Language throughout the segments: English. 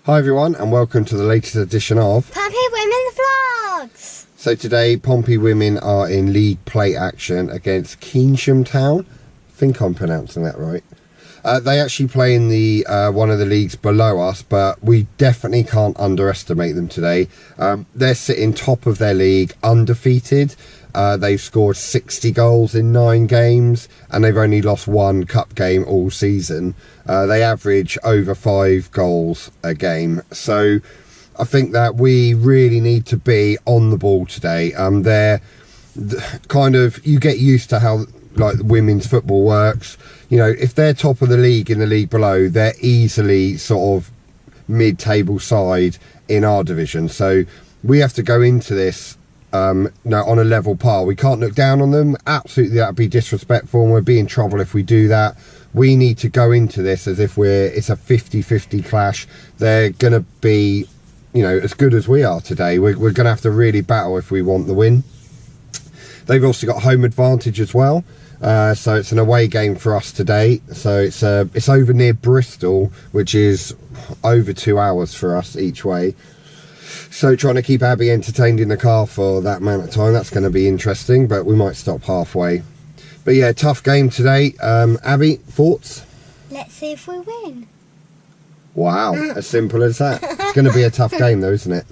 Hi everyone and welcome to the latest edition of Pompey Women Vlogs. So today Pompey Women are in League Plate action against Keynsham Town. I think I'm pronouncing that right. They actually play in the one of the leagues below us, but we definitely can't underestimate them today. They're sitting top of their league, undefeated. They've scored 60 goals in 9 games and they've only lost 1 cup game all season. They average over 5 goals a game. So I think that we really need to be on the ball today. They're kind of, you get used to how like women's football works. You know, if they're top of the league in the league below, they're easily sort of mid-table side in our division. So we have to go into this on a level par. We can't look down on them. Absolutely, that would be disrespectful and we'd be in trouble if we do that. We need to go into this as if it's a 50-50 clash. They're going to be, you know, as good as we are today. We're going to have to really battle if we want the win. They've also got home advantage as well. So it's an away game for us today. So it's over near Bristol, which is over 2 hours for us each way. So trying to keep Abby entertained in the car for that amount of time, that's going to be interesting, but we might stop halfway. But yeah, tough game today. Abby, thoughts? Let's see if we win. Wow, as simple as that. It's going to be a tough game though, isn't it?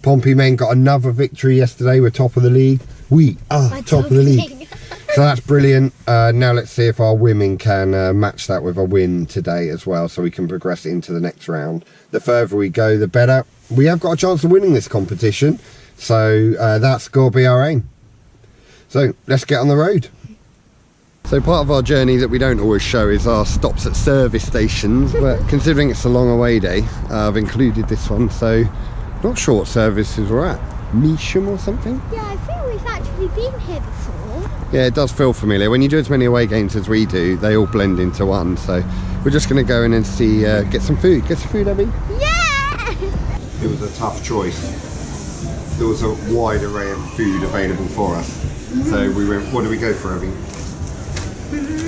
Pompey men got another victory yesterday. We're top of the league. We are top of the league. So that's brilliant. Now let's see if our women can match that with a win today as well, so we can progress into the next round. The further we go, the better. We have got a chance of winning this competition, so that's got to be our aim. So let's get on the road. So part of our journey that we don't always show is our stops at service stations, but considering it's a long away day, I've included this one. So not sure what services we're at. Keynsham or something? Yeah, I think we've actually been here before. Yeah, it does feel familiar. When you do as many away games as we do, they all blend into one. So we're just going to go in and see, get some food. Get some food, Abby? Yeah! It was a tough choice. There was a wide array of food available for us. So we went, what do we go for, Abby?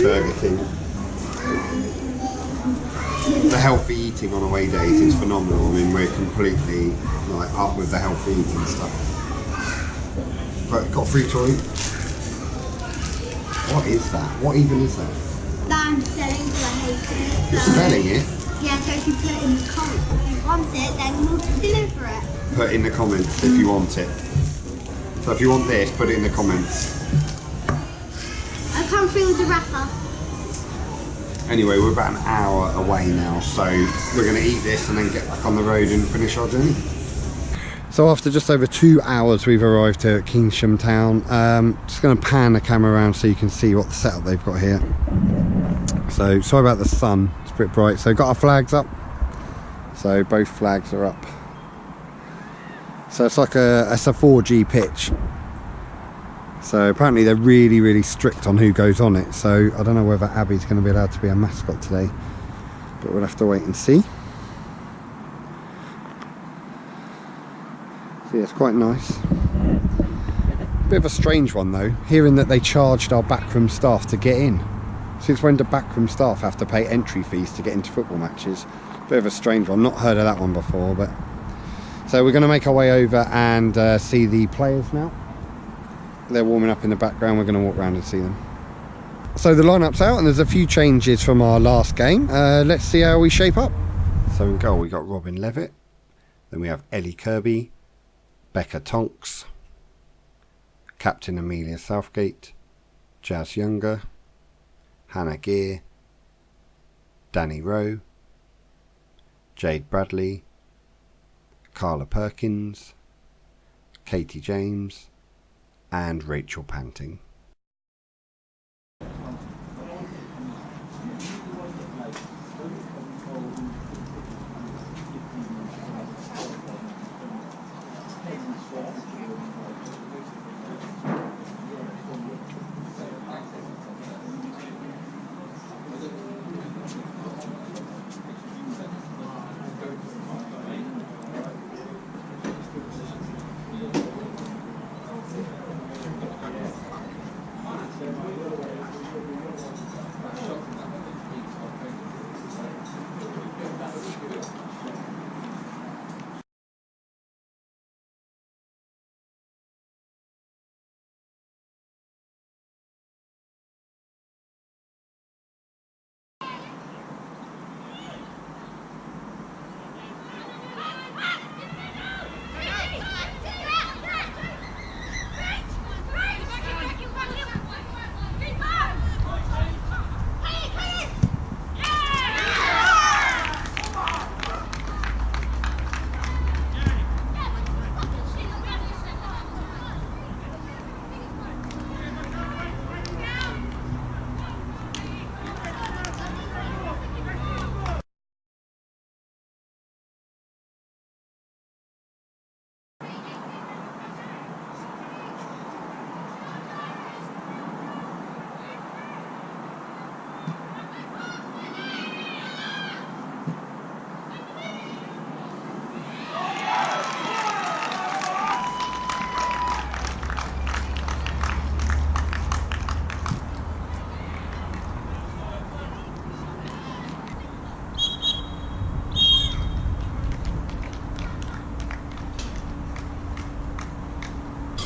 Burger King. The healthy eating on away days is phenomenal. I mean, we're completely like up with the healthy eating stuff. But got free to eat. What is that? What even is that? That I'm selling because I hate it. You're selling it? Yeah, so if you put it in the comments if you want it, then we'll deliver it. Put in the comments if you want it. So if you want this, put it in the comments. I can't feel the wrapper. Anyway, we're about an hour away now, so we're going to eat this and then get back on the road and finish our journey. So after just over 2 hours, we've arrived at Keynsham Town. Just going to pan the camera around so you can see what the setup they've got here. So sorry about the sun, it's a bit bright. So got our flags up. So both flags are up. So it's like it's a 4G pitch. So apparently they're really strict on who goes on it. So I don't know whether Abby's going to be allowed to be a mascot today, but we'll have to wait and see. So yeah, it's quite nice. Bit of a strange one though, hearing that they charged our backroom staff to get in. Since when do backroom staff have to pay entry fees to get into football matches? Bit of a strange one, not heard of that one before. But so we're going to make our way over and see the players now. They're warming up in the background. We're going to walk around and see them. So the lineup's out and there's a few changes from our last game. Let's see how we shape up. So in goal we got Robyn Levett, then we have Ellie Kirby, Bekah Tonks, Captain Amelia Southgate, Jazz Younger, Hannah Gear, Danny Rowe, Jade Bradley, Carla Perkins, Katie James and Rachel Panting.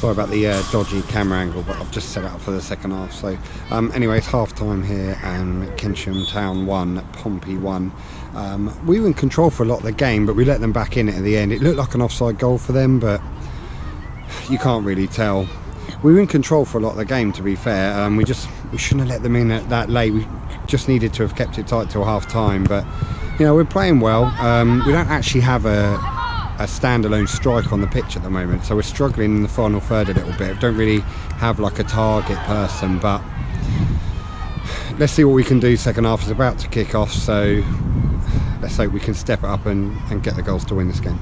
sorry about the dodgy camera angle, but I've just set it up for the second half. So anyway, it's half time here and Keynsham Town 1, Pompey 1. We were in control for a lot of the game, but we let them back in it at the end. It looked like an offside goal for them, but you can't really tell. We were in control for a lot of the game, to be fair. We shouldn't have let them in that late. We just needed to have kept it tight till half time, but you know, we're playing well. We don't actually have a standalone striker on the pitch at the moment, so we're struggling in the final third a little bit. Don't really have like a target person, but let's see what we can do. Second half is about to kick off, so let's hope we can step it up and get the goals to win this game.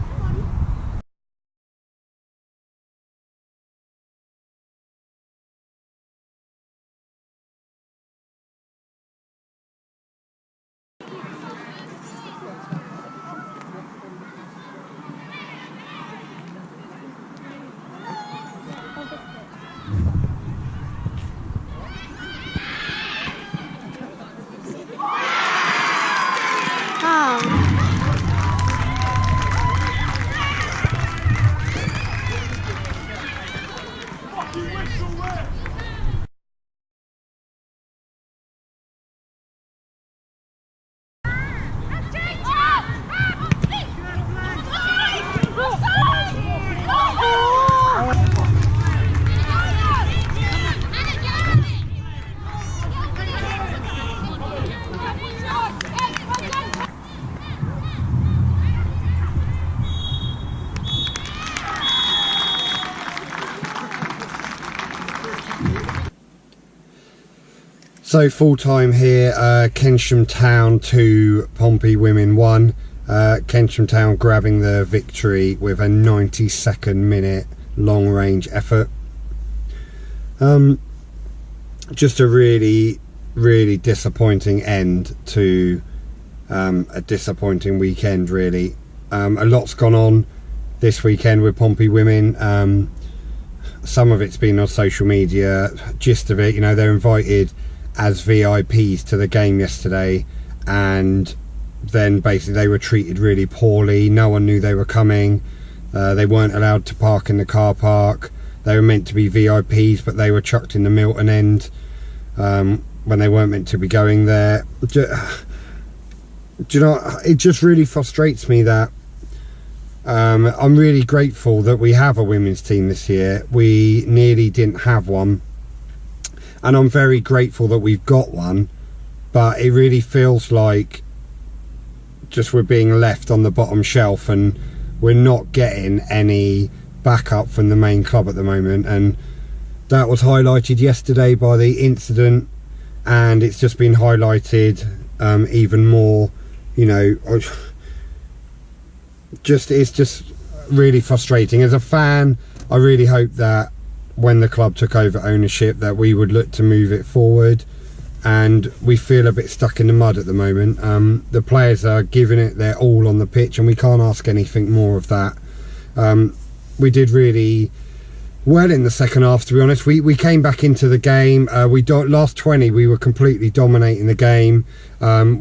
So full time here, Keynsham Town 2, Pompey Women 1. Keynsham Town grabbing the victory with a 92nd minute long range effort. Just a really disappointing end to a disappointing weekend, really. A lot's gone on this weekend with Pompey Women. Some of it's been on social media. Gist of it, you know, they're invited as VIPs to the game yesterday, and then basically they were treated really poorly. No one knew they were coming. They weren't allowed to park in the car park. They were meant to be VIPs, but they were chucked in the Milton end when they weren't meant to be going there. Do you know, it just really frustrates me that I'm really grateful that we have a women's team this year. We nearly didn't have one, and I'm very grateful that we've got one, but it really feels like just we're being left on the bottom shelf and we're not getting any backup from the main club at the moment. And that was highlighted yesterday by the incident, and it's just been highlighted even more, you know. It's just really frustrating. As a fan, I really hope that when the club took over ownership that we would look to move it forward, and we feel a bit stuck in the mud at the moment. The players are giving it their all on the pitch, and we can't ask anything more of that. We did really well in the second half, to be honest. We came back into the game. Last 20 we were completely dominating the game.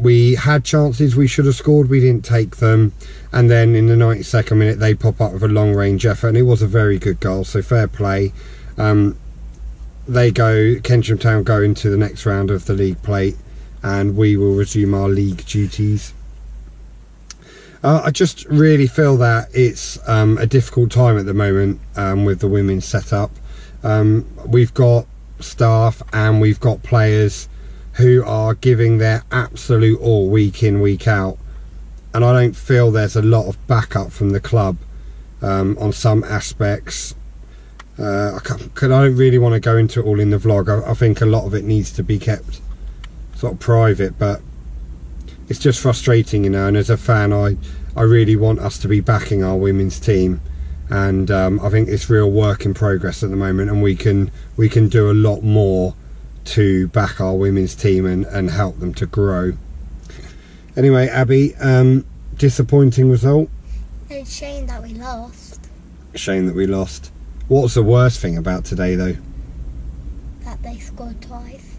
We had chances we should have scored, we didn't take them, and then in the 92nd minute they pop up with a long range effort, and it was a very good goal, so fair play. Keynsham Town go into the next round of the league plate, and we will resume our league duties. I just really feel that it's a difficult time at the moment with the women's setup. We've got staff and we've got players who are giving their absolute all week in, week out, and I don't feel there's a lot of backup from the club on some aspects. I don't really want to go into it all in the vlog. I think a lot of it needs to be kept sort of private, but it's just frustrating, you know. And as a fan, I really want us to be backing our women's team, and I think it's real work in progress at the moment, and we can do a lot more to back our women's team and help them to grow. Anyway, Abby, disappointing result. It's a shame that we lost. Shame that we lost. What was the worst thing about today, though? That they scored twice.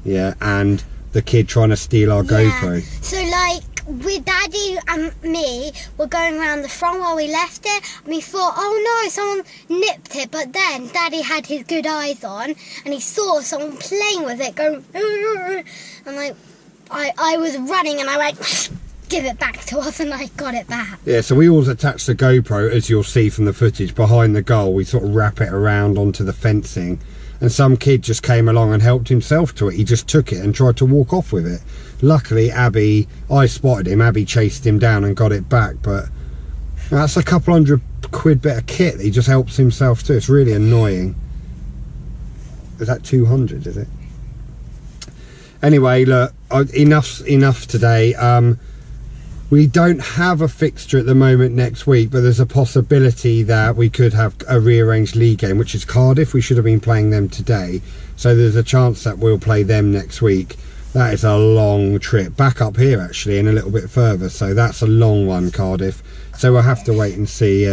Yeah, and the kid trying to steal our GoPro. So, like, with Daddy and me were going around the front while we left it, and we thought, oh no, someone nipped it, but then Daddy had his good eyes on and he saw someone playing with it going and I was running and I went give it back to us, and I got it back. Yeah, so we always attach the GoPro, as you'll see from the footage, behind the goal. We sort of wrap it around onto the fencing, and some kid just came along and helped himself to it. He just took it and tried to walk off with it. Luckily, I spotted him, Abby chased him down and got it back, but that's a couple £100 bit of kit that he just helps himself to. It's really annoying. Is that 200, is it? Anyway, look, enough today. We don't have a fixture at the moment next week, but there's a possibility that we could have a rearranged league game, which is Cardiff. We should have been playing them today, so there's a chance that we'll play them next week. That is a long trip back up here, actually, and a little bit further, so that's a long one, Cardiff. So we'll have to wait and see.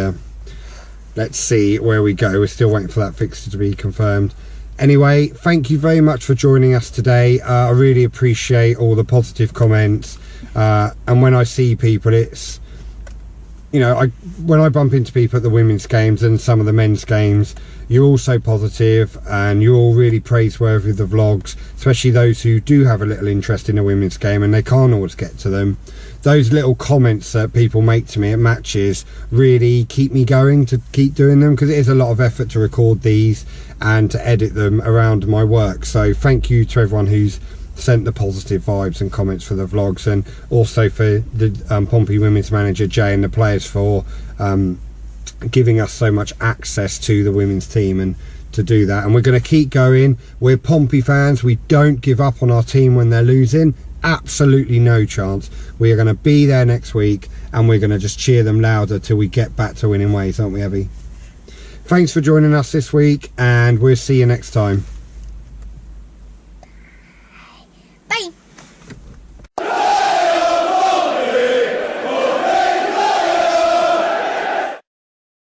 Let's see where we go. We're still waiting for that fixture to be confirmed. Anyway, thank you very much for joining us today. I really appreciate all the positive comments. And when I see people, it's, you know, when I bump into people at the women's games and some of the men's games, you're all so positive and you're all really praiseworthy with the vlogs, especially those who do have a little interest in a women's game and they can't always get to them. Those little comments that people make to me at matches really keep me going to keep doing them, because it is a lot of effort to record these and to edit them around my work. So thank you to everyone who's sent the positive vibes and comments for the vlogs, and also for the Pompey Women's manager Jay and the players for giving us so much access to the women's team and to do that. And we're going to keep going. We're Pompey fans. We don't give up on our team when they're losing. Absolutely no chance. We are going to be there next week and we're going to just cheer them louder till we get back to winning ways, aren't we, Abby? Thanks for joining us this week, and we'll see you next time.